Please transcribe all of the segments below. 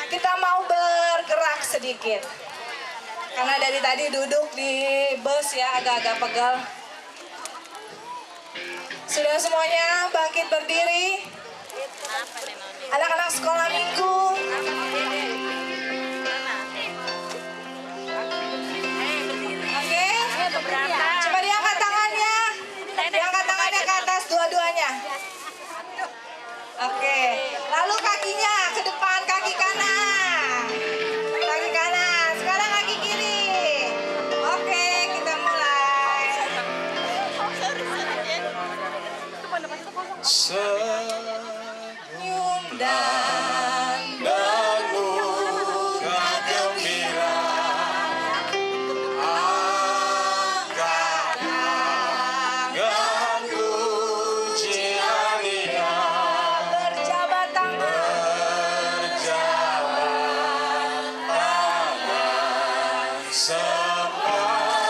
kita mau bergerak sedikit. Karena dari tadi duduk di bus ya agak-agak pegal. Sudah semuanya bangkit berdiri. Anak-anak sekolah minggu. Oke, coba diangkat tangannya. Diangkat tangannya ke atas dua-duanya. Oke, lalu kakinya ke depan, kaki kanan. Kaki kanan, sekarang kaki kiri. Oke, kita mulai. Senyum dan bermuka gembira, angkat tangan pujian Dia, berjabat tangan. berjabat tangan sempat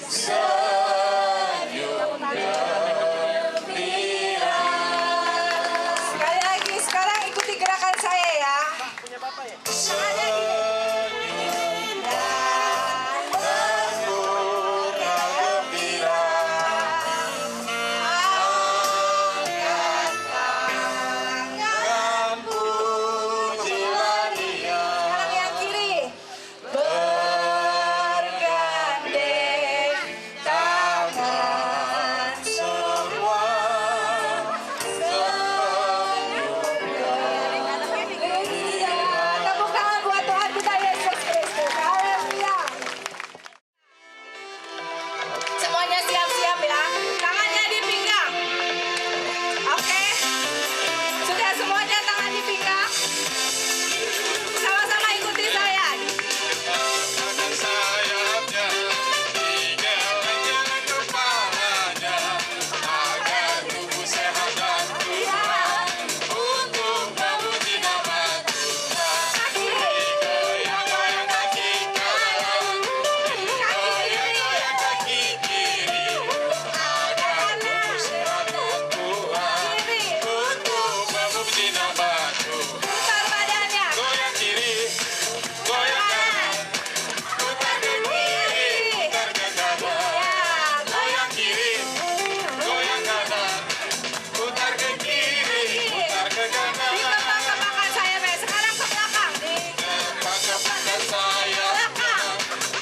senyum gembira. Sekali lagi, sekarang ikuti gerakan saya ya. Senyum dan bermuka gembira, Angkat tangan. dan pujilah Dia. Tangan yang kiri. Bergandeng tangan. Semua Tepuk tangan buat Tuhan kita Yesus Kristus. Haleluya. Semuanya siap-siap ya. Tangannya di pinggang. Oke. Sudah semuanya tangan di pinggang. Sama-sama ikuti saya. akan sayapnya, digeleng-geleng kepalanya, agar tubuh sehat dan kuat untuk memuji nama Tuhan. Digoyang-goyang kaki kanan, digoyang-goyang kaki kiri, agar tubuh sehat dan kuat untuk memuji nama Tuhan. Putar badannya. Goyang kiri, goyang kanan, putar ke kiri, putar ke kanan. Goyang kiri, goyang kanan, putar ke kiri, putar ke kanan. Dikembang-kembangkan sayapnya. Sekarang ke belakang. Kembang-kembangkan sayapnya,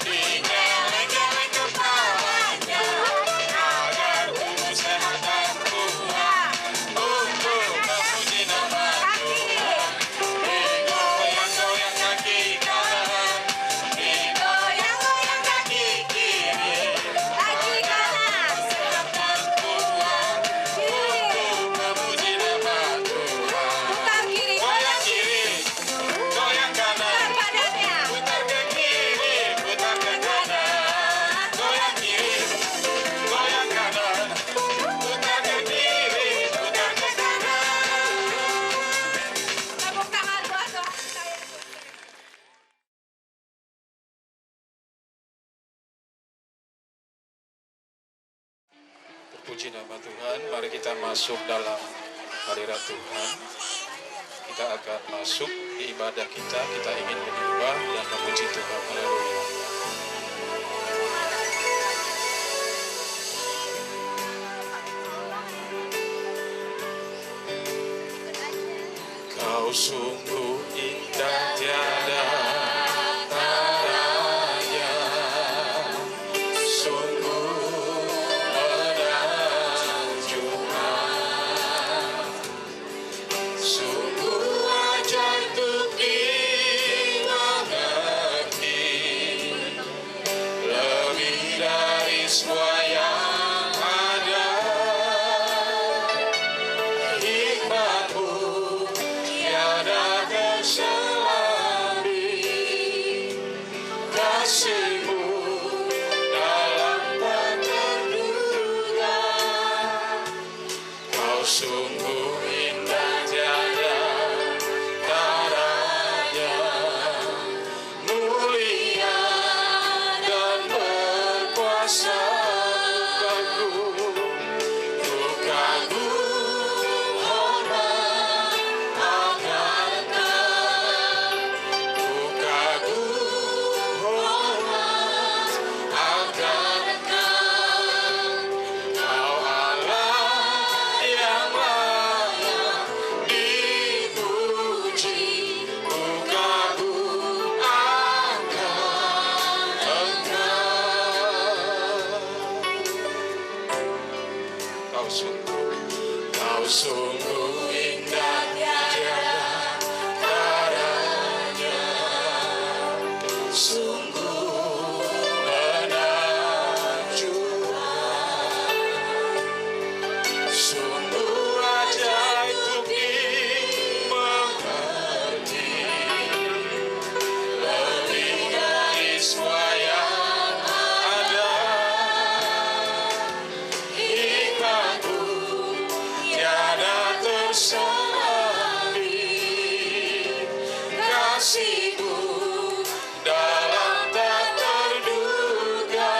digeleng-geleng kepalanya, agar tubuh sehat dan kuat untuk memuji nama Tuhan. Digoyang-goyang kaki kanan, digoyang-goyang kaki kiri, Kaki kanan. sehat dan kuat untuk memuji nama Tuhan. Putar kiri. Goyang kiri, goyang kanan, Putar badannya. putar ke kiri, putar ke kanan. Goyang kiri, goyang kanan, putar ke kiri, putar ke kanan. Tepuk tangan buat Tuhan kita Yesus. Puji nama Tuhan, mari kita masuk dalam hadirat Tuhan. Kita akan masuk di ibadah kita, kita ingin menyembah dan memuji Tuhan. Haleluya. Kau sungguh indah tiada tandanya, sungguh menakjubkan, sungguh wajar untuk dimengerti, lebih dari semua yang ada. Hikmatmu tiada kasih-Mu dalam tak terduga.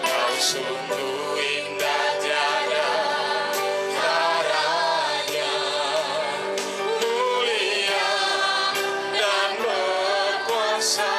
Kau sungguh indah tiada taranya, mulia dan berkuasa.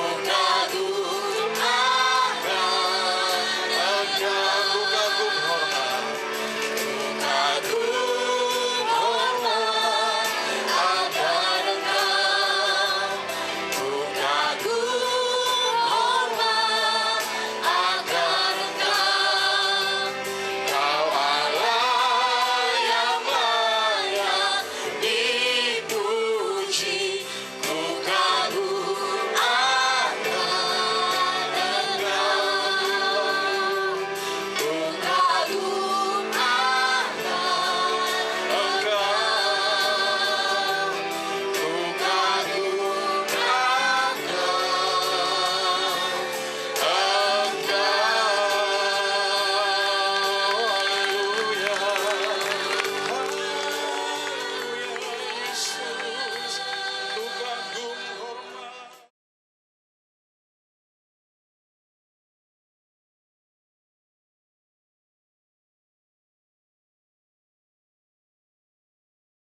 Ku kagum hormat akan Engkau. Ku kagum hormat akan Engkau. Kau Allah yang layak dipuji. Ku kagum akan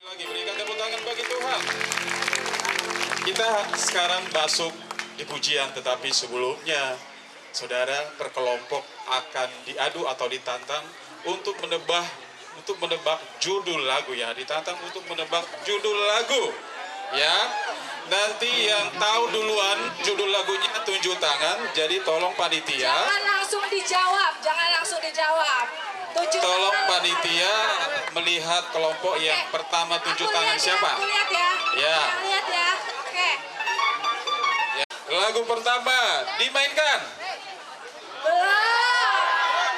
lagi berikan tepuk tangan bagi Tuhan. Kita sekarang masuk di pujian, tetapi sebelumnya saudara berkelompok akan diadu atau ditantang untuk menebak judul lagu ya, ditantang untuk menebak judul lagu ya. Nanti yang tahu duluan judul lagunya tunjuk tangan. Jadi tolong panitia. Jangan langsung dijawab. Tunjuk Tolong tangan. panitia melihat kelompok yang pertama tunjuk tangan siapa? Aku lihat ya. Ya. Aku lihat ya. Oke. Ya. Lagu pertama dimainkan. Belum.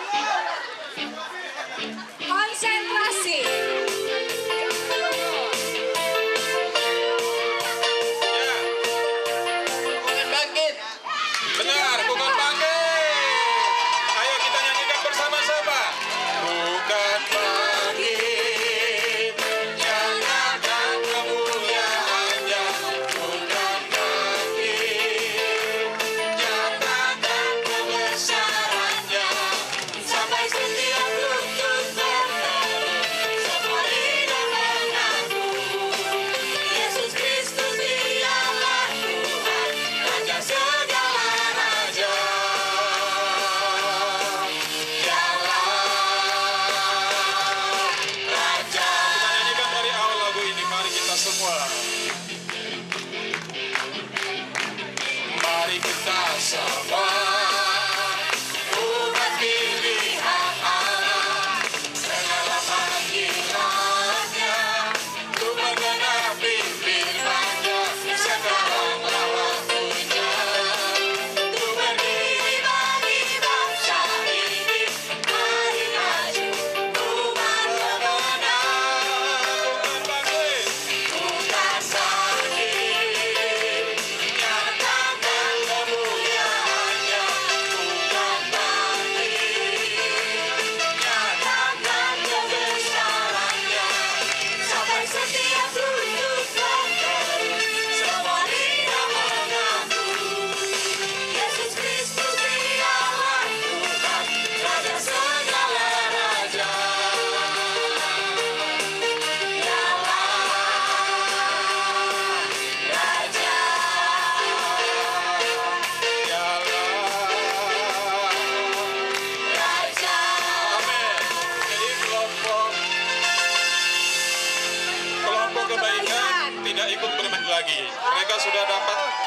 Konsentrasi. Ya. Bukan bangkit. Benar, bukan bangkit. Ayo kita nyanyikan bersama-sama. Bukan bangkit, nyatakan kemuliaan-Nya. Bukan bangkit, nyatakan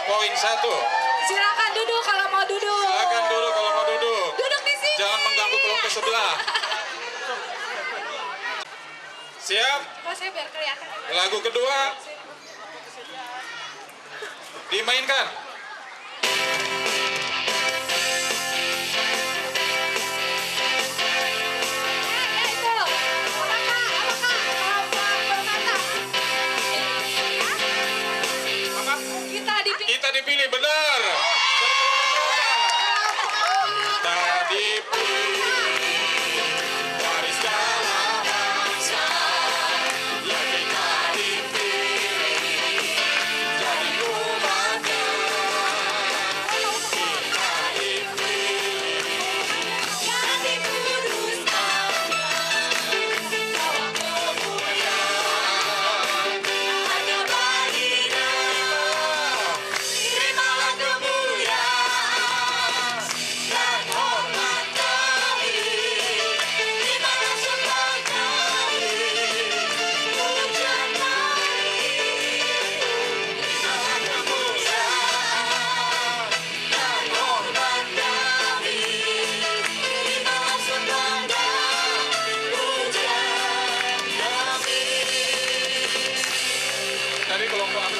poin 1. Silakan duduk kalau mau duduk. Silakan dulu kalau mau duduk. Duduk di sini. Jangan mengganggu kelompok sebelah. Siap? Oh, saya biar kelihatan. Lagu kedua dimainkan. Apa? Kita dipilih, benar. Kita dipilih dari segala bangsa. Ya kita dipilih jadi umatnya. Kita dipilih jadi kuduskan. Bawa kemuliaan hanya baginya. Terimalah kemuliaan dan hormat kami. Terimalah sembah kami. Pujian kami. Terimalah kemuliaan dan hormat kami. Terimalah sembah dan pujian kami. Tadi kelompok apa?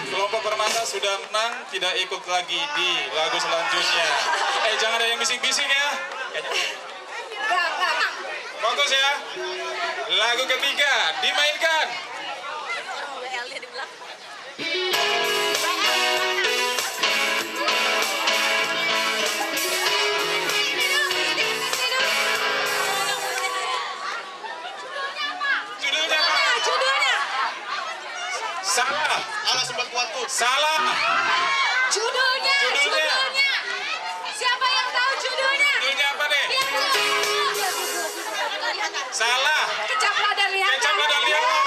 Kelompok Permata sudah menang, tidak ikut lagi di lagu selanjutnya. Jangan ada yang bising-bising ya. Fokus ya. Lagu ketiga dimainkan. Judulnya apa? Salah. Alah sempat kuatku. Salah. Judulnya. Judulnya. Siapa yang tahu judulnya? Judulnya apa nih? Lihat. Salah. Kecaplah dan lihat. Kecaplah dan lihatlah.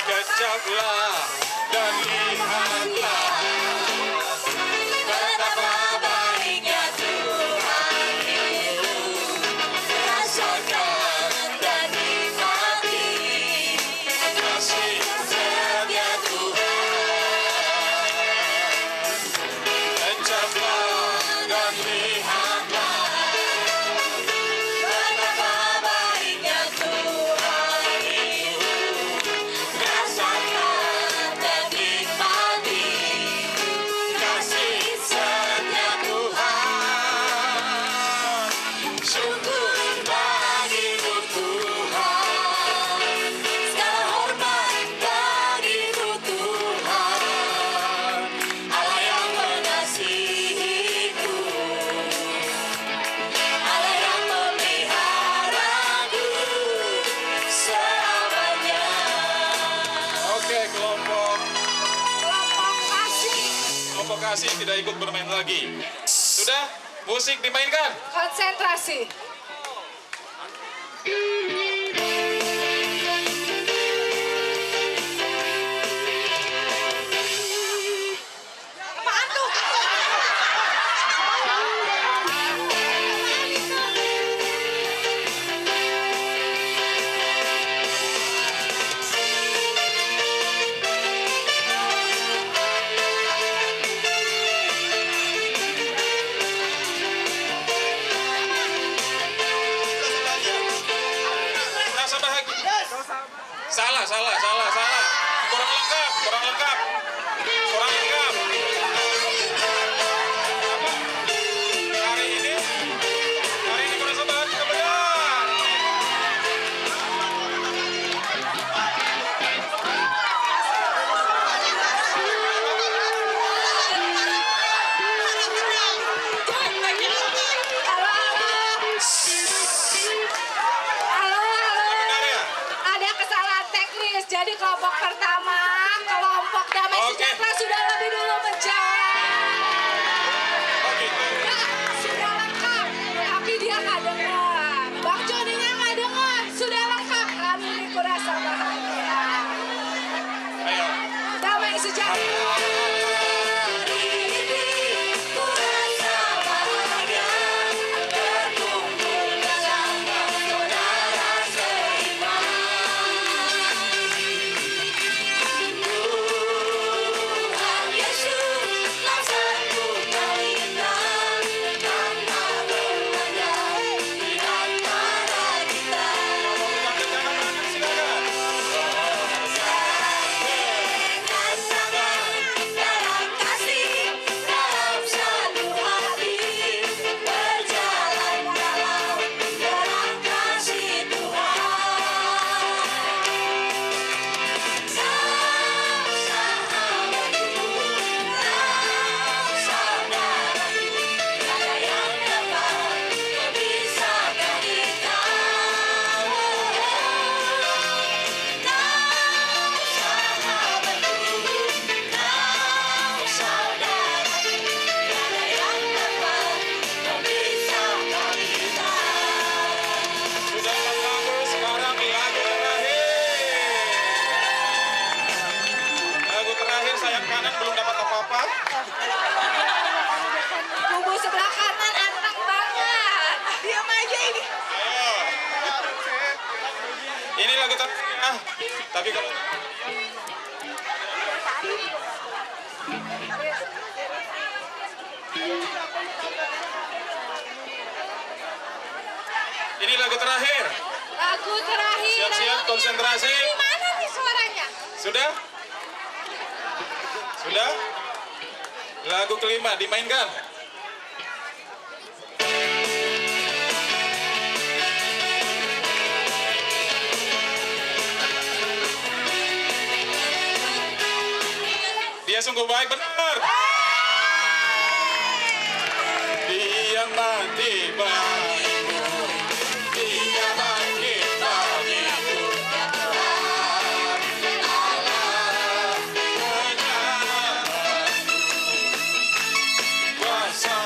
Kecaplah dan lihatlah. Betapa baiknya Tuhan itu. Rasakan dan nikmati kasih setia Tuhan. Kecaplah dan lihatlah. Betapa baiknya Tuhan itu. Rasakan dan nikmati kasih setia Tuhan. Syukur bagimu Tuhan. Segala hormat bagimu Tuhan. Allah yang mengasihiku. Allah yang memeliharaku selamanya. Oke, kelompok kasih tidak ikut bermain lagi. Sudah, musik dimainkan. Konsentrasi. Apaan tuh? Rasa bahagia. Salah. Kurang lengkap. Hari ini merasa bahagia, benar. Halo. Benar ya? Ada kesalahan teknis. Jadi kelompok pertama, kelompok lagu terakhir. Tapi kalau ini lagu terakhir. Lagu terakhir. Siap-siap, konsentrasi. Di mana nih suaranya? Sudah? Sudah? Lagu kelima dimainkan. Dia sungguh baik, benar. Dia mati bagimu. Dia mati bagimu. Kuasa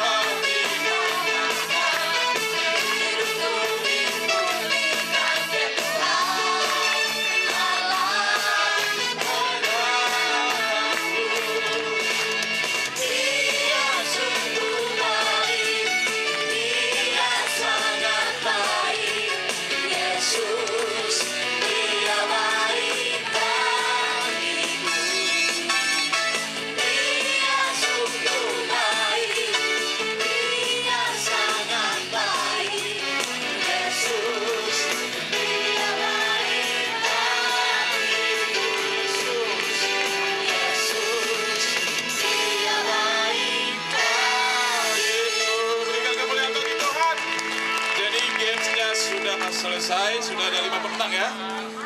selesai, sudah ada 5 pemenang ya.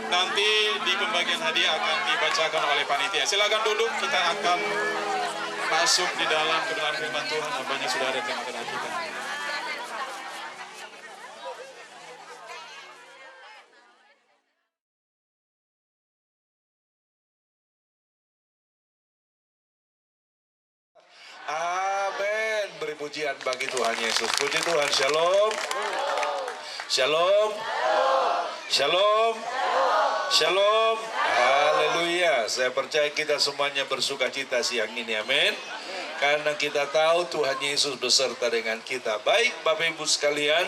Nanti di pembagian hadiah akan dibacakan oleh panitia. Silakan duduk, kita akan masuk di dalam kebenaran firman Tuhan. Nampaknya sudah ada tengah-tengah kita. Amin. Beri pujian bagi Tuhan Yesus. Puji Tuhan. Shalom. Shalom. Shalom. Shalom. Haleluya. Saya percaya kita semuanya bersuka cita siang ini. Amin. Karena kita tahu Tuhan Yesus beserta dengan kita. Baik Bapak Ibu sekalian,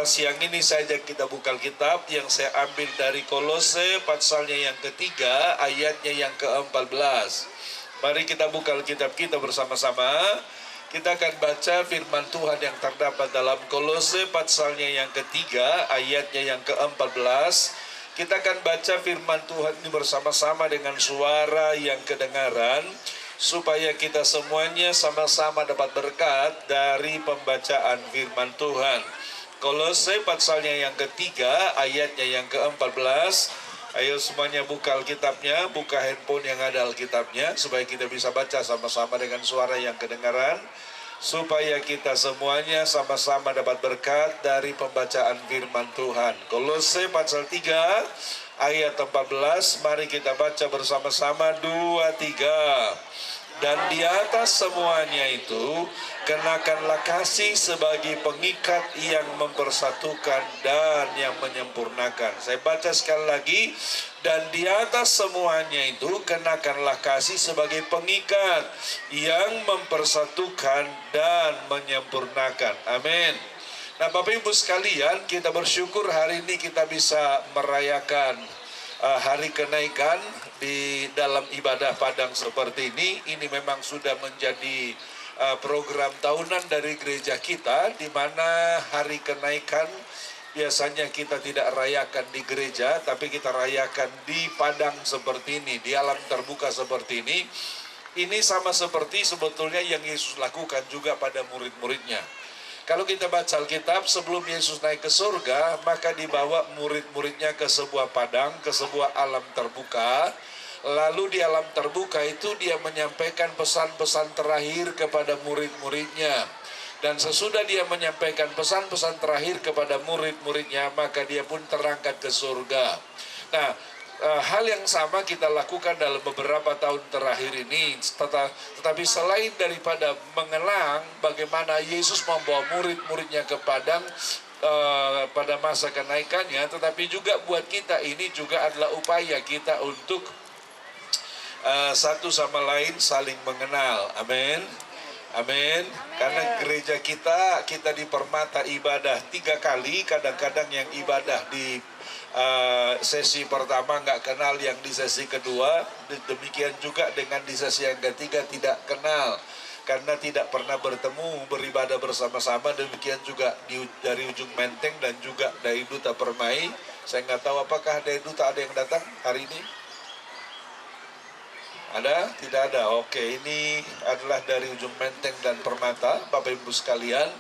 siang ini saya ajak kita buka Alkitab yang saya ambil dari Kolose pasalnya yang ketiga, ayatnya yang ke-14. Mari kita buka Alkitab kita bersama-sama. Kita akan baca firman Tuhan yang terdapat dalam Kolose pasalnya yang ketiga, ayatnya yang ke-14. Kita akan baca firman Tuhan ini bersama-sama dengan suara yang kedengaran, supaya kita semuanya sama-sama dapat berkat dari pembacaan firman Tuhan. Kolose pasalnya yang ketiga, ayatnya yang ke-14. Ayo semuanya buka Alkitabnya, buka handphone yang ada Alkitabnya, supaya kita bisa baca sama-sama dengan suara yang kedengaran, supaya kita semuanya sama-sama dapat berkat dari pembacaan firman Tuhan. Kolose pasal 3 ayat 14, mari kita baca bersama-sama, 2, 3. Dan di atas semuanya itu, kenakanlah kasih sebagai pengikat yang mempersatukan dan yang menyempurnakan. Saya baca sekali lagi. Dan di atas semuanya itu, kenakanlah kasih sebagai pengikat yang mempersatukan dan menyempurnakan. Amin. Nah Bapak Ibu sekalian, kita bersyukur hari ini kita bisa merayakan hari kenaikan di dalam ibadah padang seperti ini. Ini memang sudah menjadi program tahunan dari gereja kita, di mana hari kenaikan biasanya kita tidak rayakan di gereja, tapi kita rayakan di padang seperti ini, di alam terbuka seperti ini. Ini sama seperti sebetulnya yang Yesus lakukan juga pada murid-muridnya. Kalau kita baca Alkitab, sebelum Yesus naik ke surga, maka dibawa murid-muridnya ke sebuah padang, ke sebuah alam terbuka. Lalu di alam terbuka itu dia menyampaikan pesan-pesan terakhir kepada murid-muridnya. Dan sesudah dia menyampaikan pesan-pesan terakhir kepada murid-muridnya, maka dia pun terangkat ke surga. Nah, hal yang sama kita lakukan dalam beberapa tahun terakhir ini. Tetapi selain daripada mengenang bagaimana Yesus membawa murid-muridnya ke padang pada masa kenaikannya, tetapi juga buat kita ini juga adalah upaya kita untuk satu sama lain saling mengenal. Amin. Amin. Karena gereja kita di permata ibadah 3 kali, kadang-kadang yang ibadah di sesi pertama nggak kenal, yang di sesi kedua demikian juga dengan di sesi yang ketiga tidak kenal karena tidak pernah bertemu beribadah bersama-sama. Demikian juga dari ujung Menteng dan juga dari Duta Permai. Saya nggak tahu apakah dari Duta ada yang datang hari ini. Ada? Tidak ada. Oke, ini adalah dari ujung Menteng dan Permata, Bapak Ibu sekalian.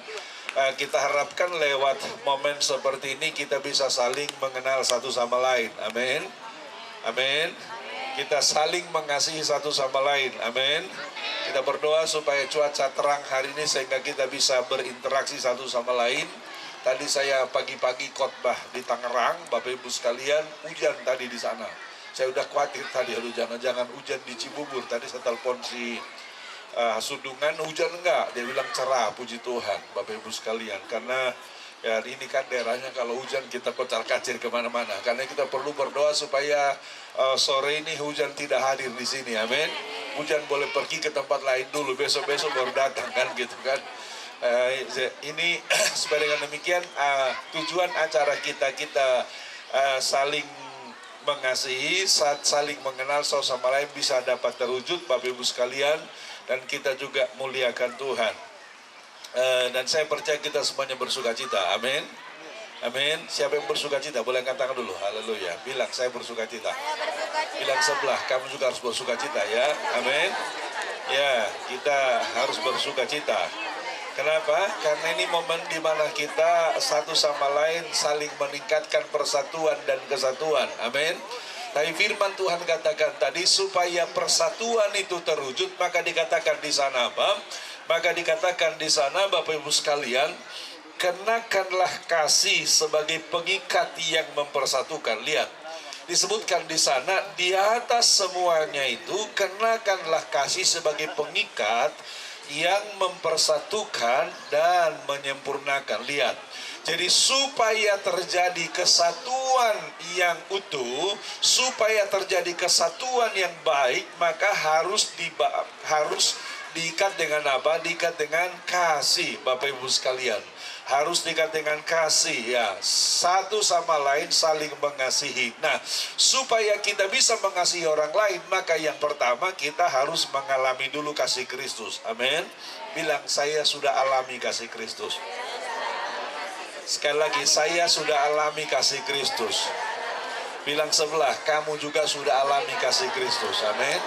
Kita harapkan lewat momen seperti ini kita bisa saling mengenal satu sama lain. Amin. Amin. Kita saling mengasihi satu sama lain. Amin. Kita berdoa supaya cuaca terang hari ini sehingga kita bisa berinteraksi satu sama lain. Tadi saya pagi-pagi khotbah di Tangerang, Bapak Ibu sekalian, hujan tadi di sana. Saya udah khawatir tadi, aduh jangan-jangan hujan di Cibubur. Tadi saya telepon si Sudungan, hujan enggak? Dia bilang cerah, puji Tuhan, Bapak Ibu sekalian. Karena ya ini kan daerahnya kalau hujan kita kocar-kacir kemana-mana. Karena kita perlu berdoa supaya sore ini hujan tidak hadir di sini, amin. Hujan boleh pergi ke tempat lain dulu, besok-besok baru datang kan gitu kan. Ini supaya dengan demikian tujuan acara kita saling mengasihi, saling mengenal satu sama lain bisa dapat terwujud, Bapak Ibu sekalian, dan kita juga muliakan Tuhan. Dan saya percaya kita semuanya bersuka cita, amin. Amin. Siapa yang bersuka cita? Boleh angkat tangan dulu, haleluya. Bilang saya bersuka cita. Bilang sebelah, kamu juga harus bersuka cita ya, amin. Ya, kita harus bersuka cita. Kenapa? Karena ini momen di mana kita satu sama lain saling meningkatkan persatuan dan kesatuan. Amin. Tapi firman Tuhan katakan tadi supaya persatuan itu terwujud, maka dikatakan di sana apa? Maka dikatakan di sana Bapak Ibu sekalian, kenakanlah kasih sebagai pengikat yang mempersatukan. Lihat, disebutkan di sana di atas semuanya itu kenakanlah kasih sebagai pengikat yang mempersatukan dan menyempurnakan. Lihat, jadi supaya terjadi kesatuan yang utuh, supaya terjadi kesatuan yang baik, maka harus diikat dengan apa? Diikat dengan kasih, Bapak Ibu sekalian. Harus diikat dengan kasih ya, satu sama lain saling mengasihi. Nah, supaya kita bisa mengasihi orang lain, maka yang pertama kita harus mengalami dulu kasih Kristus. Amin. Bilang, saya sudah alami kasih Kristus. Sekali lagi, saya sudah alami kasih Kristus. Bilang sebelah, kamu juga sudah alami kasih Kristus. Amin.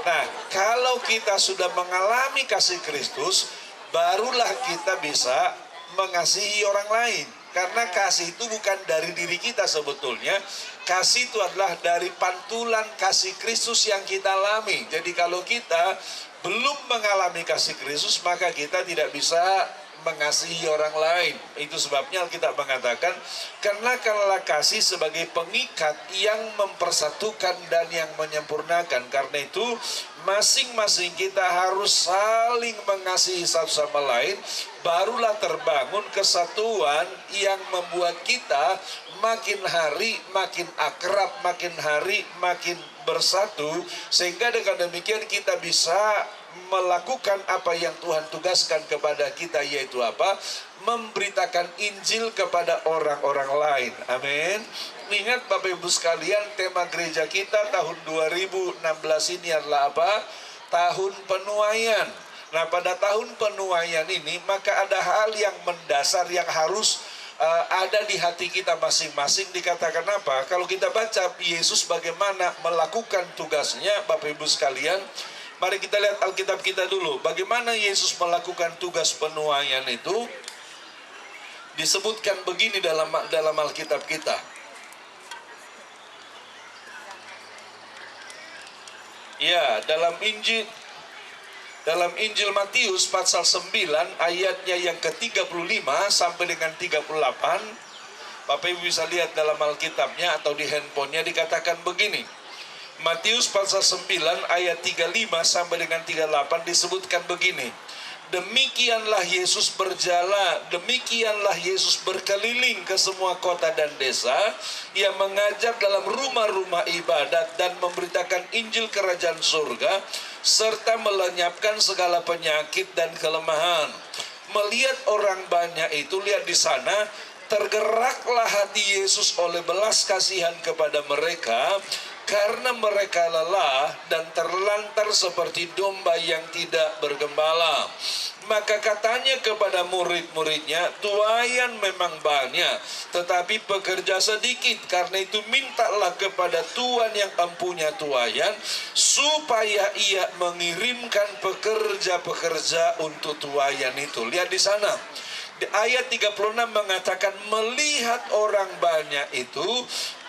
Nah, kalau kita sudah mengalami kasih Kristus, barulah kita bisa mengasihi orang lain. Karena kasih itu bukan dari diri kita sebetulnya. Kasih itu adalah dari pantulan kasih Kristus yang kita alami. Jadi kalau kita belum mengalami kasih Kristus, maka kita tidak bisa mengasihi orang lain. Itu sebabnya Alkitab mengatakan, kenakanlah kasih sebagai pengikat yang mempersatukan dan yang menyempurnakan. Karena itu masing-masing kita harus saling mengasihi satu sama lain, barulah terbangun kesatuan yang membuat kita makin hari makin akrab, makin hari makin bersatu, sehingga dengan demikian kita bisa melakukan apa yang Tuhan tugaskan kepada kita, yaitu apa? Memberitakan Injil kepada orang-orang lain. Amin. Ingat Bapak Ibu sekalian, tema gereja kita tahun 2016 ini adalah apa? Tahun penuaian. Nah, pada tahun penuaian ini maka ada hal yang mendasar yang harus ada di hati kita masing-masing. Dikatakan apa? Kalau kita baca Yesus bagaimana melakukan tugasnya, Bapak Ibu sekalian, mari kita lihat Alkitab kita dulu. Bagaimana Yesus melakukan tugas penuaian itu? Disebutkan begini dalam Alkitab kita. Ya, dalam Injil Matius pasal 9 ayatnya yang ke-35 sampai dengan 38. Bapak Ibu bisa lihat dalam Alkitabnya atau di handphonenya, dikatakan begini. Matius pasal 9 ayat 35 sampai dengan 38 disebutkan begini. Demikianlah Yesus berjalan, demikianlah Yesus berkeliling ke semua kota dan desa. Ia mengajar dalam rumah-rumah ibadat dan memberitakan Injil kerajaan surga, serta melenyapkan segala penyakit dan kelemahan. Melihat orang banyak itu, lihat di sana, Tergeraklah hati Yesus oleh belas kasihan kepada mereka, karena mereka lelah dan terlantar seperti domba yang tidak bergembala. Maka katanya kepada murid-muridnya, tuaian memang banyak, tetapi pekerja sedikit. Karena itu mintalah kepada Tuhan yang empunya tuaian, supaya ia mengirimkan pekerja-pekerja untuk tuaian itu. Lihat di sana. Di ayat 36 mengatakan, melihat orang banyak itu,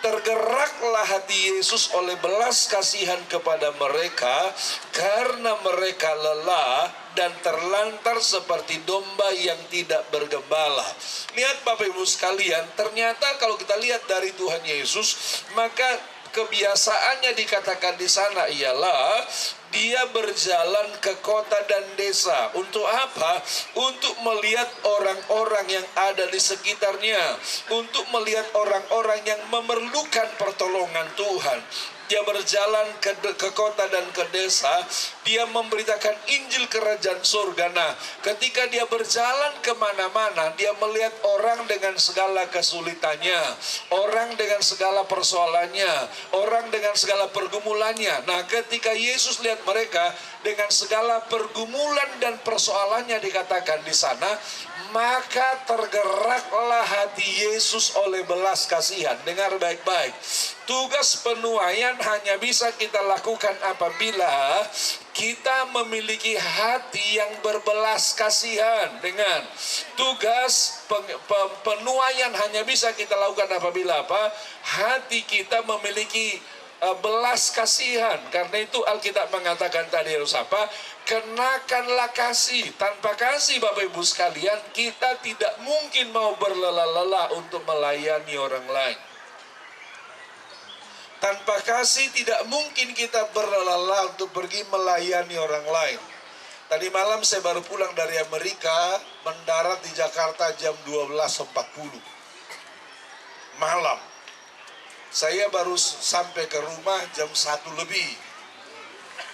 tergeraklah hati Yesus oleh belas kasihan kepada mereka, karena mereka lelah dan terlantar seperti domba yang tidak bergembala. Lihat Bapak Ibu sekalian, ternyata kalau kita lihat dari Tuhan Yesus, maka kebiasaannya dikatakan di sana ialah dia berjalan ke kota dan desa. Untuk apa? Untuk melihat orang-orang yang ada di sekitarnya, untuk melihat orang-orang yang memerlukan pertolongan Tuhan. Dia berjalan ke kota dan ke desa, dia memberitakan Injil kerajaan surga. Nah, ketika dia berjalan kemana-mana, dia melihat orang dengan segala kesulitannya, orang dengan segala persoalannya, orang dengan segala pergumulannya. Nah, ketika Yesus lihat mereka dengan segala pergumulan dan persoalannya, dikatakan di sana, maka tergeraklah hati Yesus oleh belas kasihan. Dengar baik-baik. Tugas penuaian hanya bisa kita lakukan apabila kita memiliki hati yang berbelas kasihan. Dengan tugas penuaian hanya bisa kita lakukan apabila apa? Hati kita memiliki belas kasihan. Karena itu Alkitab mengatakan tadi harus apa? Kenakanlah kasih. Tanpa kasih Bapak Ibu sekalian, kita tidak mungkin mau berlelah-lelah untuk melayani orang lain. Tanpa kasih tidak mungkin kita berlelah untuk pergi melayani orang lain. Tadi malam saya baru pulang dari Amerika, mendarat di Jakarta jam 12.40 malam. Saya baru sampai ke rumah jam 1 lebih.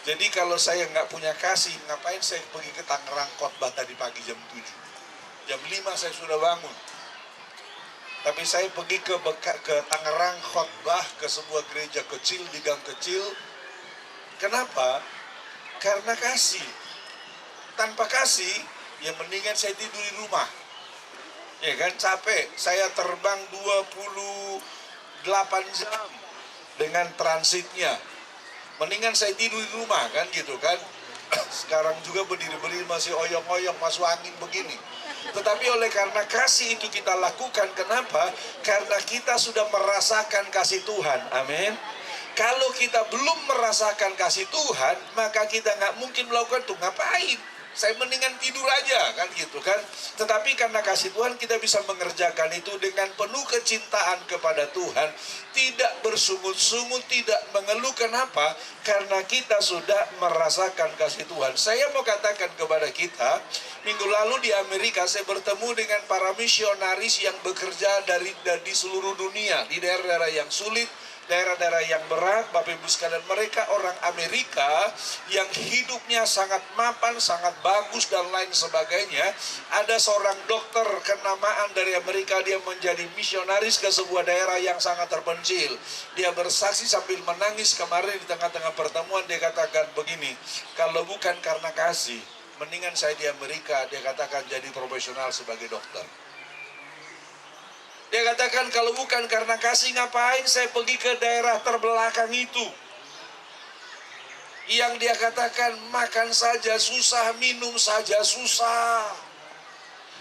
Jadi kalau saya nggak punya kasih, ngapain saya pergi ke Tangerang khotbah tadi pagi jam 7. Jam 5 saya sudah bangun. Tapi saya pergi ke Tangerang khotbah ke sebuah gereja kecil di gang kecil. Kenapa? Karena kasih. Tanpa kasih, ya mendingan saya tidur di rumah. Ya kan, capek. Saya terbang 28 jam dengan transitnya. Mendingan saya tidur di rumah kan gitu kan. Sekarang juga berdiri-berdiri masih oyong-oyong, masuk angin begini. Tetapi oleh karena kasih itu kita lakukan. Kenapa? Karena kita sudah merasakan kasih Tuhan. Amin. Kalau kita belum merasakan kasih Tuhan, maka kita nggak mungkin melakukan itu. Ngapain? Saya mendingan tidur aja kan gitu kan. Tetapi karena kasih Tuhan kita bisa mengerjakan itu dengan penuh kecintaan kepada Tuhan, tidak bersungut-sungut, tidak mengeluh. Kenapa? Karena kita sudah merasakan kasih Tuhan. Saya mau katakan kepada kita, minggu lalu di Amerika saya bertemu dengan para misionaris yang bekerja di seluruh dunia, di daerah-daerah yang sulit, daerah-daerah yang berat. Bapak Ibu sekalian, mereka orang Amerika yang hidupnya sangat mapan, sangat bagus dan lain sebagainya. Ada seorang dokter kenamaan dari Amerika, dia menjadi misionaris ke sebuah daerah yang sangat terpencil. Dia bersaksi sambil menangis kemarin di tengah-tengah pertemuan. Dia katakan begini, kalau bukan karena kasih, mendingan saya di Amerika, dia katakan, jadi profesional sebagai dokter. Dia katakan, kalau bukan karena kasih, ngapain saya pergi ke daerah terbelakang itu. Yang dia katakan, makan saja susah, minum saja susah.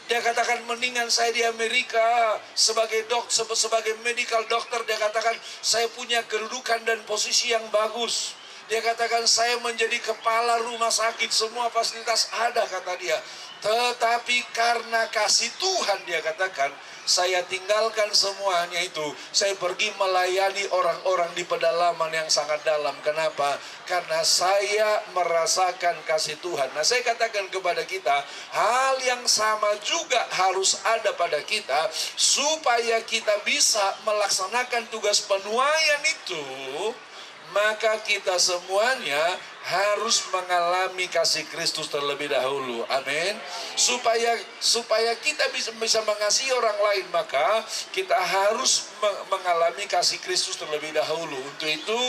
Dia katakan, mendingan saya di Amerika sebagai sebagai medical doctor. Dia katakan, saya punya kedudukan dan posisi yang bagus. Dia katakan, saya menjadi kepala rumah sakit, semua fasilitas ada, kata dia. Tetapi karena kasih Tuhan, dia katakan, saya tinggalkan semuanya itu. Saya pergi melayani orang-orang di pedalaman yang sangat dalam. Kenapa? Karena saya merasakan kasih Tuhan. Nah, saya katakan kepada kita, hal yang sama juga harus ada pada kita, supaya kita bisa melaksanakan tugas penuaian itu. maka kita semuanya harus mengalami kasih Kristus terlebih dahulu. Amin. Supaya kita bisa mengasihi orang lain, maka kita harus mengalami kasih Kristus terlebih dahulu. Untuk itu,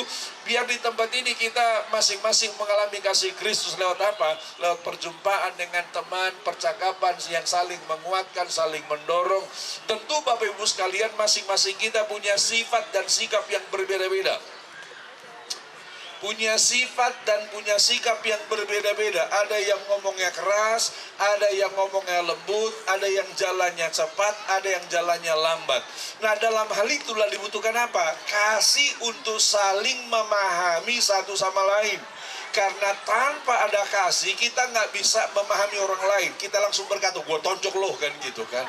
biar di tempat ini kita masing-masing mengalami kasih Kristus lewat apa? Lewat perjumpaan dengan teman, percakapan yang saling menguatkan, saling mendorong. Tentu Bapak Ibu sekalian, masing-masing kita punya sifat dan sikap yang berbeda-beda. Punya sifat dan punya sikap yang berbeda-beda. Ada yang ngomongnya keras, ada yang ngomongnya lembut, ada yang jalannya cepat, ada yang jalannya lambat. Nah, dalam hal itulah dibutuhkan apa? Kasih untuk saling memahami satu sama lain. Karena tanpa ada kasih, kita nggak bisa memahami orang lain. Kita langsung berkata, gue tonjok loh, kan gitu kan.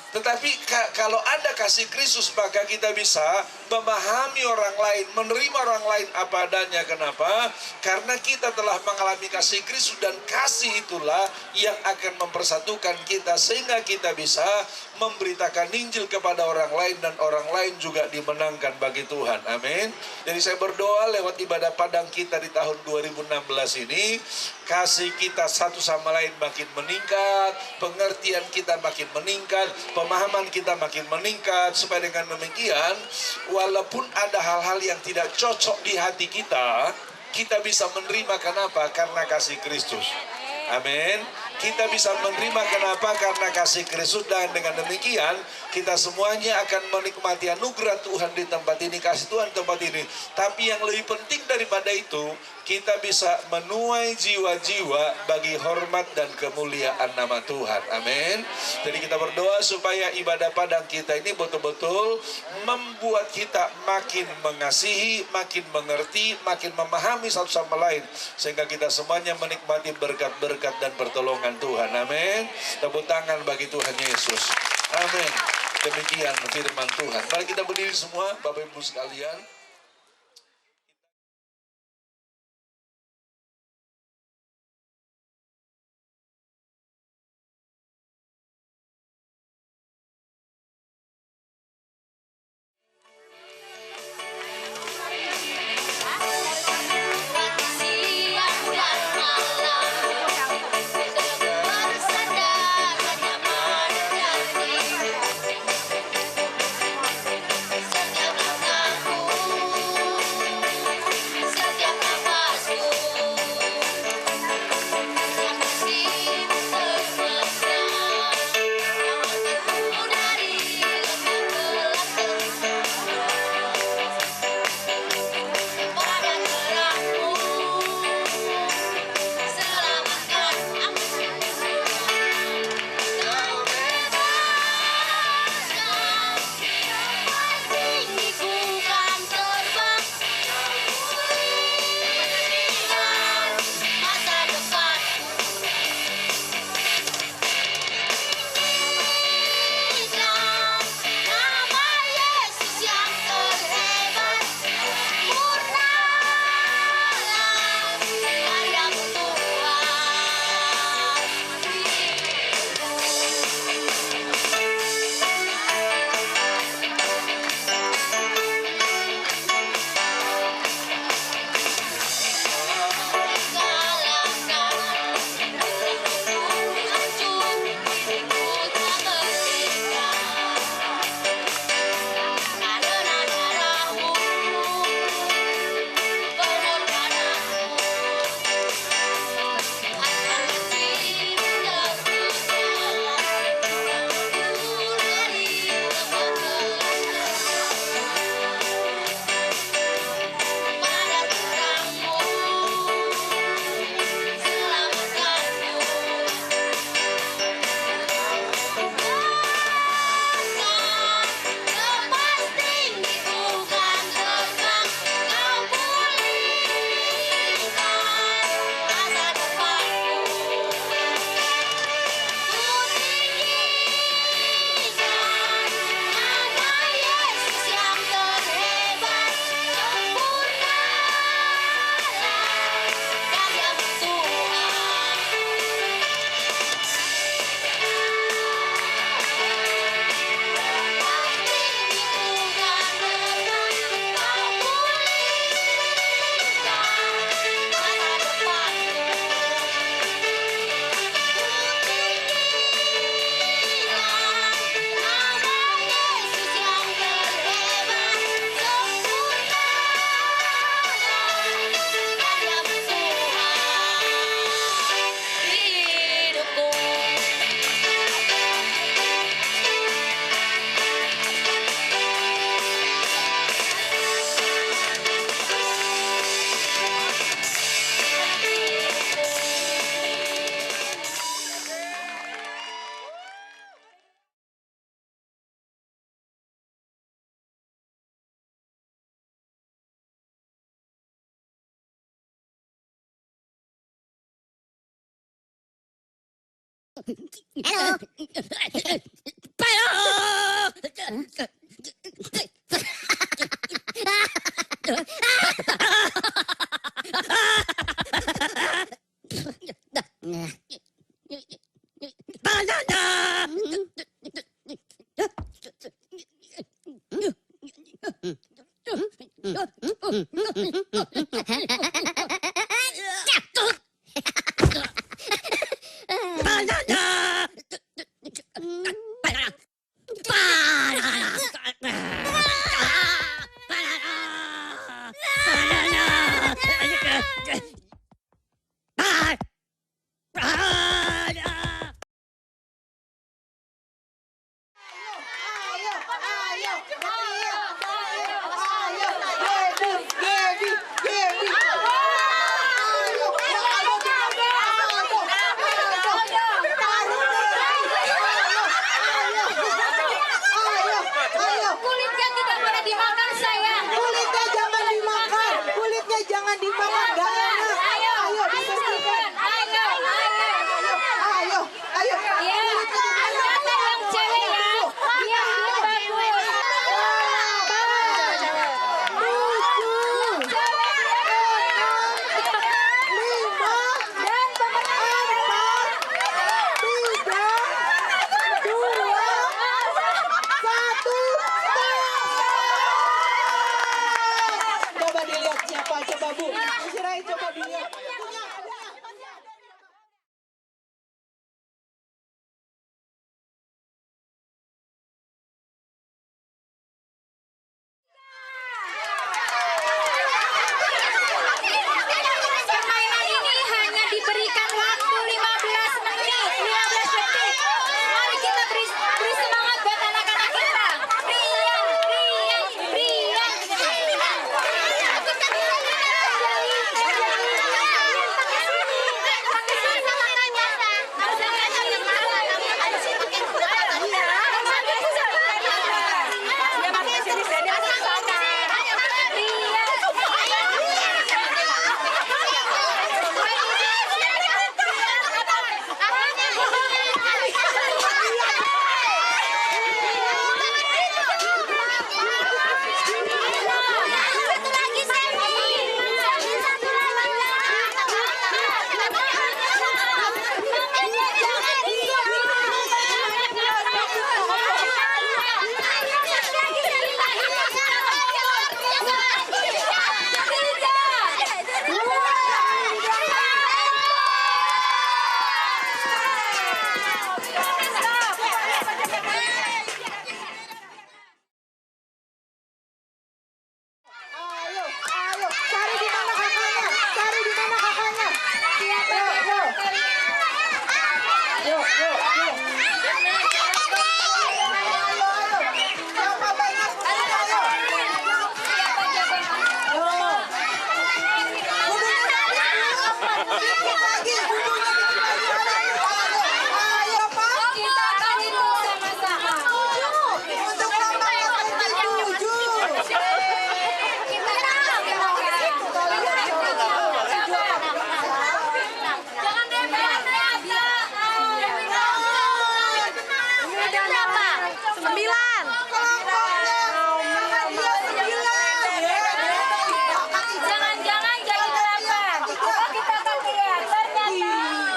Tetapi kalau ada kasih Kristus, maka kita bisa memahami orang lain, menerima orang lain apa adanya. Kenapa? Karena kita telah mengalami kasih Kristus, dan kasih itulah yang akan mempersatukan kita sehingga kita bisa memberitakan Injil kepada orang lain, dan orang lain juga dimenangkan bagi Tuhan. Amin. Jadi saya berdoa lewat ibadah padang kita di tahun 2016 ini, kasih kita satu sama lain makin meningkat, pengertian kita makin meningkat, pemahaman kita makin meningkat, supaya dengan demikian walaupun ada hal-hal yang tidak cocok di hati kita, kita bisa menerima. Kenapa? Karena kasih Kristus. Amin. Kita bisa menerima, kenapa? Karena kasih Kristus, dan dengan demikian kita semuanya akan menikmati anugerah Tuhan di tempat ini, kasih Tuhan di tempat ini. Tapi yang lebih penting daripada itu, kita bisa menuai jiwa-jiwa bagi hormat dan kemuliaan nama Tuhan. Amin. Jadi kita berdoa supaya ibadah padang kita ini betul-betul membuat kita makin mengasihi, makin mengerti, makin memahami satu sama lain, sehingga kita semuanya menikmati berkat-berkat dan pertolongan Tuhan. Amin. Tepuk tangan bagi Tuhan Yesus. Amin. Demikian firman Tuhan. Mari kita berdiri semua, Bapak Ibu sekalian. Setiap langkahku Halo. Kulitnya tidak boleh dimakan sayang. Kulitnya jangan dimakan. Kulitnya jangan dimakan. Gak enak. Ayo, Ayo dibersihkan. ayo. Ayo. Ayo. Ya, kata yang cewek ya. Iya, bagus. Coba dilihat siapa, coba Bu. Sirai coba dilihat. Permainan ini hanya diberikan waktu 15 menit, 15 detik. Mari kita beri semangat buat anak-anak kita. Rian. Ayo, cari di mana kakaknya? Cari di mana kakaknya? Yuk. Siapa banyak? Ayo. Dikit lagi, Ayo, Pak. Kita akan hitung sama-sama. Untuk lomba yang ke-7. Jangan teriak-teriak ya. Ini udah berapa? 9. Jangan-jangan jadi 8. Oh, kita akan lihat. Ternyata.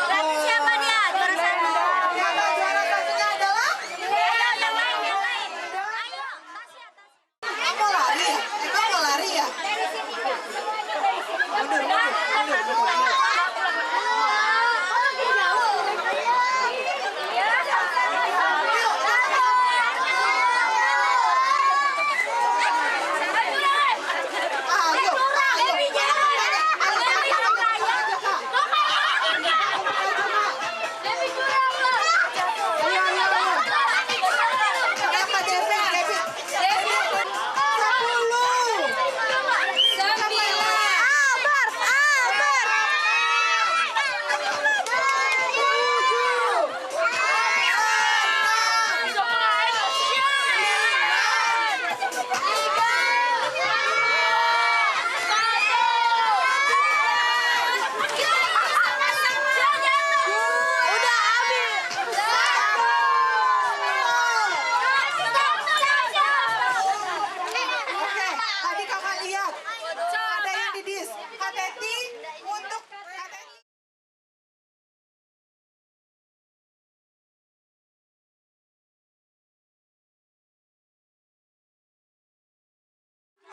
Berarti siapa dia? Juara 1. Juara satunya adalah Yang lain. Ayo, Tasya. Emang mau lari ya?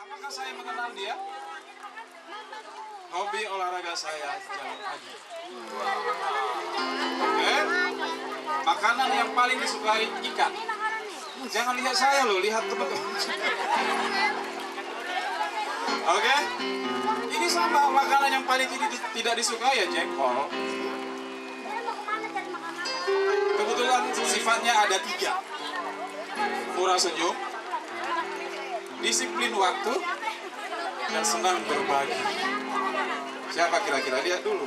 Apakah saya mengenal dia? Hobi olahraga saya jalan pagi. Oke. Makanan yang paling disukai ikan. Jangan lihat saya loh, lihat teman-teman. Oke. Ini sama makanan yang paling tidak disukai ya jengkol. Kebetulan sifatnya ada 3. Murah senyum, disiplin waktu, dan senang berbagi. Siapa kira-kira? Lihat dulu.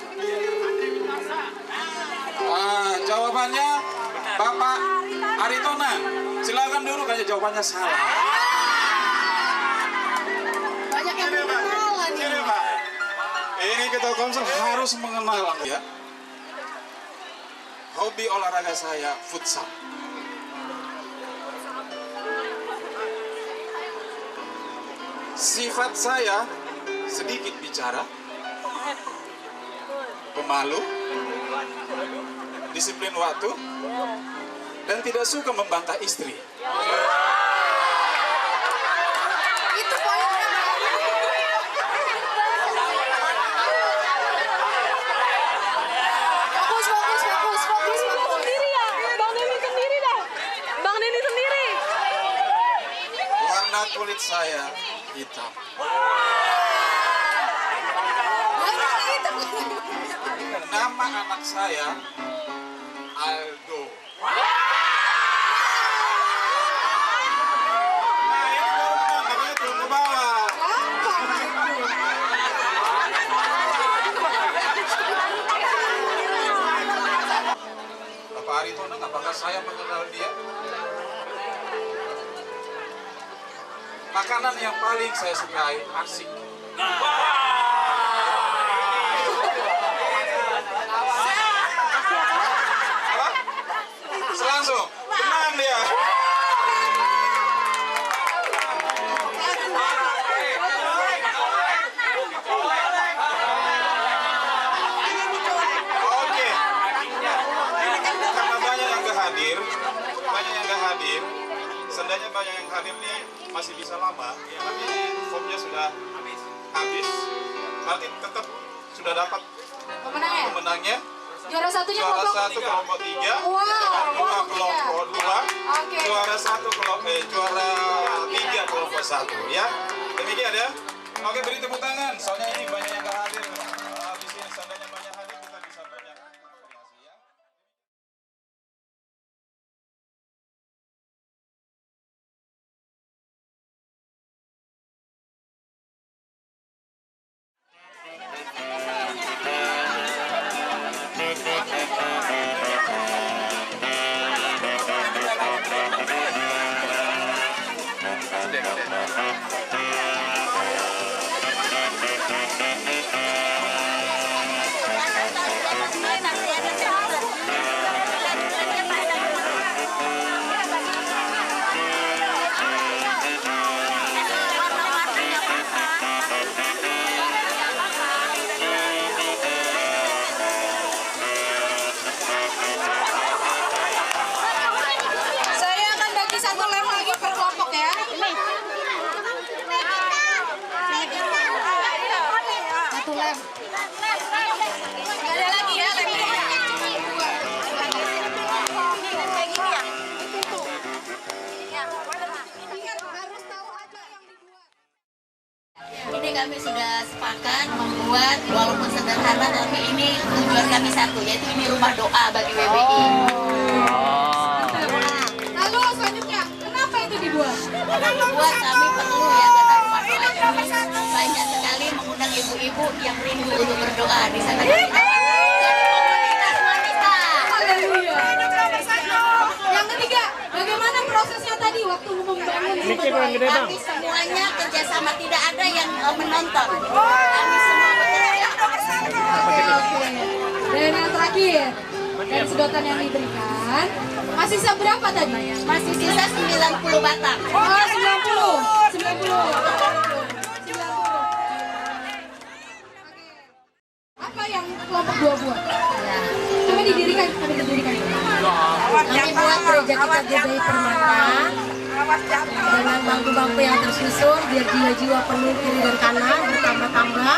Jawabannya Bapak Aritonan. Silakan dulu, kayaknya jawabannya salah. Banyak yang Ini, Pak. kenalan Ini, Pak. Ini ketua Komsel harus mengenal ya. Hobi olahraga saya futsal. Sifat saya sedikit bicara, pemalu, disiplin waktu, dan tidak suka membantah istri. Itu poinnya. Fokus. Sendiri ya, Bang Denny sendiri dah. Bang Denny sendiri. Warna kulit saya hitam. Nama anak saya Aldo. Nah, ini baru namanya turun ke bawah. Bapak Aritonan, apakah saya mengenal dia? Makanan yang paling saya sukai asik. Apa? Selangsung, tenang dia. Oke. Karena banyak yang gak hadir, seandainya banyak yang hadir nih masih bisa lama, tapi formnya sudah habis, berarti tetap sudah dapat Pemenangnya? pemenangnya. Juara satunya Juara kelompok? 1 kelompok 3, Wow, kelompok 2, Oke. juara 3 kelompok 1 ya. Demikian ya. Oke, beri tepuk tangan. Soalnya ini banyak yang gak hadir. Di sini seandainya banyak hadir kita bisa banyak variasi ya. Saya akan bagi 1 lem lagi per kelompok ya. Satu lem. Nggak ada lagi ya lemnya. Ini kami sudah sepakat membuat walaupun sederhana tapi ini tujuan kami satu, yaitu ini rumah doa bagi WBI. Lalu selanjutnya, kenapa itu dibuat? Buat kami perlu ya karena rumah doa ini banyak sekali mengundang ibu-ibu yang rindu untuk berdoa di sana. Jadi komunitas wanita. Haleluya. Yang ketiga, bagaimana prosesnya tadi waktu membangun rumah doa? Kami semuanya kerjasama, tidak ada yang menonton. Kami semua bekerja. Oke. Dan yang terakhir, dari sedotan yang diberikan, masih seberapa tadi? Masih sisa 90 batang. Oh, 90. Apa yang kelompok 2 buat? Ya. Kami didirikan. Kami buat gereja kita GBI Permata dengan bangku-bangku yang tersusun biar jiwa-jiwa penuh kiri dan kanan bertambah-tambah,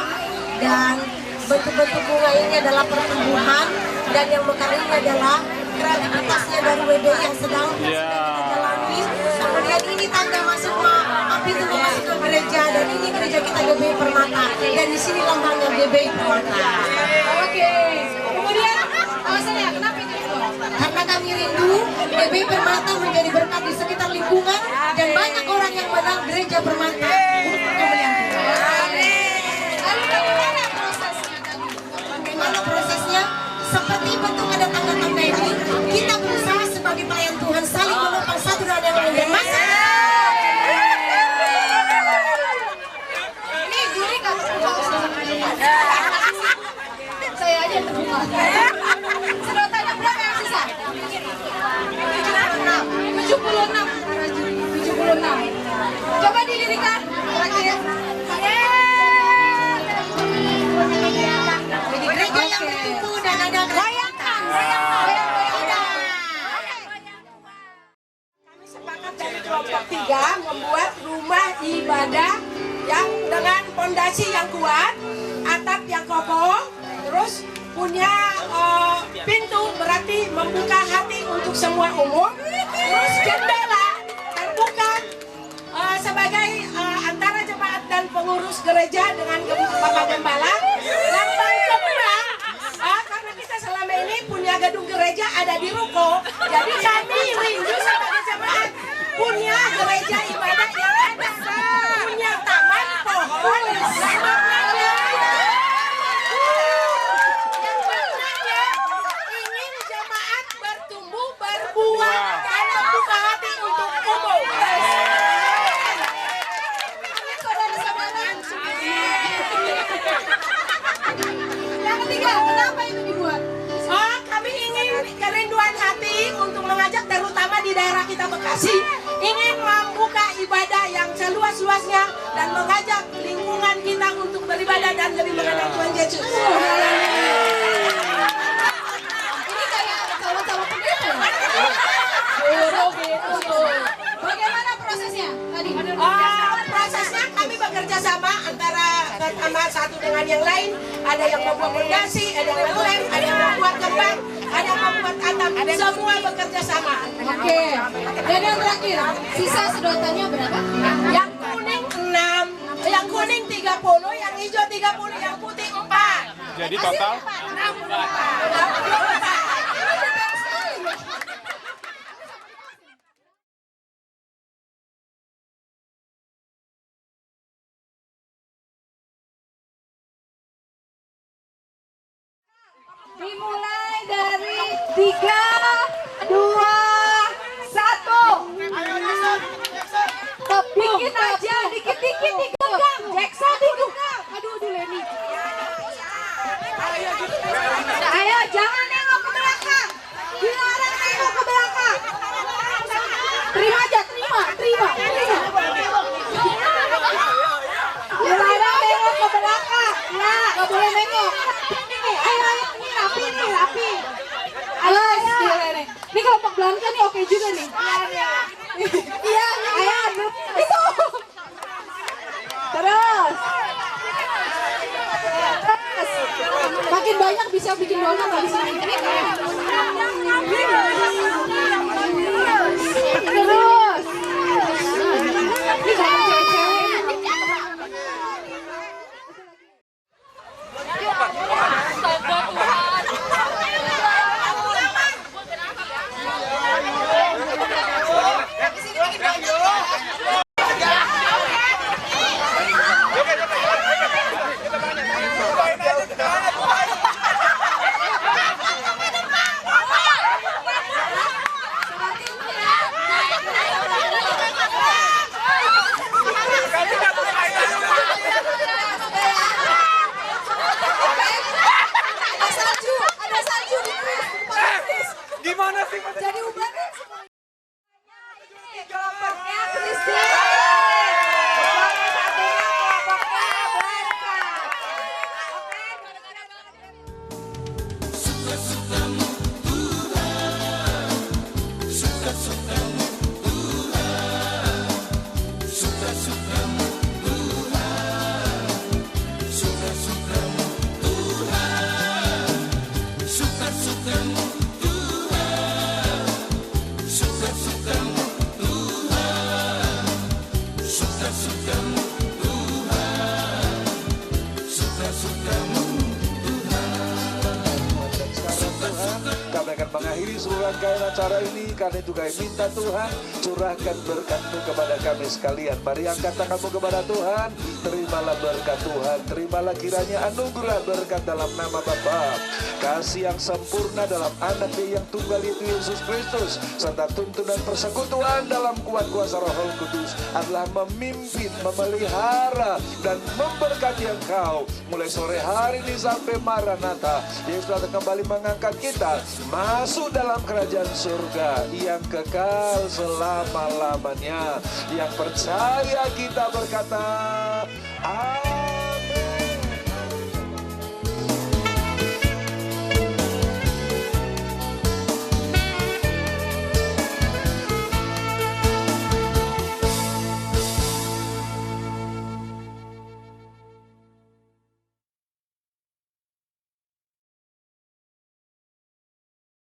dan bentuk-bentuk bunga ini adalah pertumbuhan, dan yang mekar ini adalah kreativitasnya dari WD yang sedang kita jalani. Kemudian ini tanda masuk pintu masuk ke gereja, dan ini gereja kita GBI Permata, dan di sini lambangnya GBI Permata. Oke. Kemudian alasannya kenapa itu? Karena kami rindu GBI Permata menjadi berkat di sekitar lingkungan, dan banyak orang yang mengenal gereja Permata untuk kemuliaan Tuhan. Lalu bagaimana prosesnya tadi? Bagaimana prosesnya? Seperti bentuk ada tanda-tanda ini, kita berusaha sebagai pelayan Tuhan saling menopang satu dengan yang lain, dan masing Ini juri nggak terbuka. Saya aja yang terbuka. Sedotannya berapa yang sisa? 76. 76. Coba dilirikan. Terakhir. jadi gereja yang bertumbuh dan ada Goyangkan. Kami sepakat dari kelompok 3 membuat rumah ibadah yang dengan fondasi yang kuat, atap yang kokoh, terus punya pintu berarti membuka hati untuk semua umum, terus jendela terbuka sebagai antara jemaat dan pengurus gereja dengan Bapak Gembala. Lambang kedua, karena kita selama ini punya gedung gereja ada di ruko, jadi kami rindu sebagai jemaat punya gereja ibadah yang ada, punya taman pohon yang maknanya ingin jemaat bertumbuh berbuah dan membuka hati untuk umum. Yang ketiga, kenapa itu dibuat? Kami ingin kerinduan hati untuk mengajak, terutama di daerah kita Bekasi, ingin membuka ibadah yang seluas-luasnya dan mengajak lingkungan kita untuk beribadah dan lebih mengenal Tuhan Yesus. Ini kayak calon-calon pendeta. Bagaimana prosesnya tadi? Prosesnya kami bekerja sama antara satu dengan yang lain. Ada yang membuat fondasi, ada yang melem, ada yang membuat kembang, ada yang membuat atap. Semua bekerja sama. Oke. Dan yang terakhir, sisa sedotannya berapa? Yang kuning 6, yang kuning 30, yang hijau 30, yang putih 4. Jadi total 64. Dimulai dari 3, 2, 1. Dikit aja, dikit-dikit digenggam. Jackson digenggam. Aduh, Leni. Ayo, jangan nengok ke belakang. Dilarang nengok ke belakang. Terima aja, terima. Dilarang nengok ke belakang. Nah, nggak boleh nengok. Ayo, ini rapi. Ayo, nih. Ini kelompok Blanca nih oke juga nih. Iya, ayo, itu. Terus. Makin banyak bisa bikin donat di sini. Terus. Ini kalau cewek-cewek. rangkaian acara ini. Karena itu kami minta Tuhan curahkan berkat-Mu kepada kami sekalian. Mari angkat tanganmu kepada Tuhan. Terimalah berkat Tuhan. Terimalah kiranya anugerah berkat dalam nama Bapa, kasih yang sempurna dalam anak-Dia yang tunggal itu Yesus Kristus, serta tuntunan persekutuan dalam kuat kuasa Roh Kudus adalah memimpin, memelihara, dan memberkati engkau mulai sore hari ini sampai Maranatha. Yesus akan kembali mengangkat kita masuk dalam kerajaan surga yang kekal selama-lamanya. Yang percaya kita berkata,